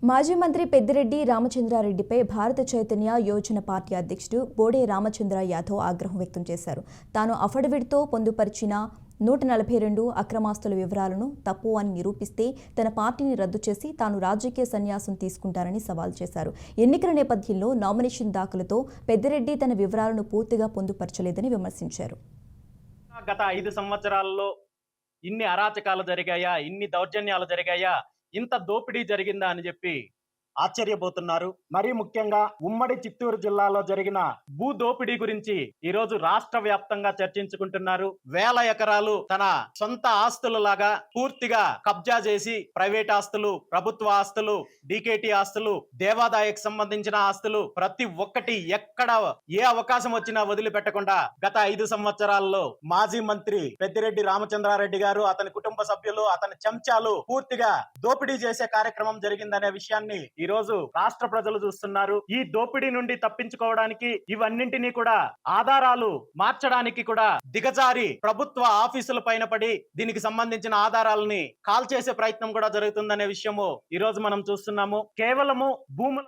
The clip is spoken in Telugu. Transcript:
మాజీ మంత్రి పెద్దిరెడ్డి రామచంద్రారెడ్డిపై భారత చైతన్య యోజన పార్టీ అధ్యక్షుడు బోడే రామచంద్ర యాదవ్ ఆగ్రహం వ్యక్తం చేశారు. తాను అఫిడవిట్తో పొందుపరిచిన 142 అక్రమాస్తుల వివరాలను తప్పు అని నిరూపిస్తే తన పార్టీని రద్దు చేసి తాను రాజకీయ సన్యాసం తీసుకుంటారని సవాల్ చేశారు. ఎన్నికల నేపథ్యంలో నామినేషన్ దాఖలుతో పెద్దిరెడ్డి తన వివరాలను పూర్తిగా పొందుపరచలేదని విమర్శించారు. గత 5 సంవత్సరాల్లో ఇన్ని అరాచకాలు జరిగాయా, ఇన్ని దౌర్జన్యాలు జరిగాయా, ఇంత దోపిడీ జరిగిందా అని చెప్పి ఆశ్చర్యపోతున్నారు. మరీ ముఖ్యంగా ఉమ్మడి చిత్తూరు జిల్లాలో జరిగిన భూ దోపిడీ గురించి ఈ రోజు రాష్ట్ర వ్యాప్తంగా చర్చించుకుంటున్నారు. వేల ఎకరాలు తన సొంత ఆస్తులలాగా పూర్తిగా కబ్జా చేసి ప్రైవేట్ ఆస్తులు, ప్రభుత్వ ఆస్తులు, డీకేటీ ఆస్తులు, దేవాదాయకు సంబంధించిన ఆస్తులు ప్రతి ఒక్కటి ఎక్కడ ఏ అవకాశం వచ్చినా వదిలిపెట్టకుండా గత 5 సంవత్సరాల్లో మాజీ మంత్రి పెద్దిరెడ్డి రామచంద్రారెడ్డి గారు, అతని కుటుంబ సభ్యులు, అతని చెంచాలు పూర్తిగా దోపిడీ చేసే కార్యక్రమం జరిగిందనే విషయాన్ని ఈ రోజు రాష్ట్ర ప్రజలు చూస్తున్నారు. ఈ దోపిడీ నుండి తప్పించుకోవడానికి ఇవన్నింటినీ కూడా ఆధారాలు మార్చడానికి కూడా దిగజారి ప్రభుత్వ ఆఫీసుల పైన పడి దీనికి సంబంధించిన ఆధారాలని కాల్చేసే ప్రయత్నం కూడా జరుగుతుందనే విషయము ఈ రోజు మనం చూస్తున్నాము. కేవలము భూముల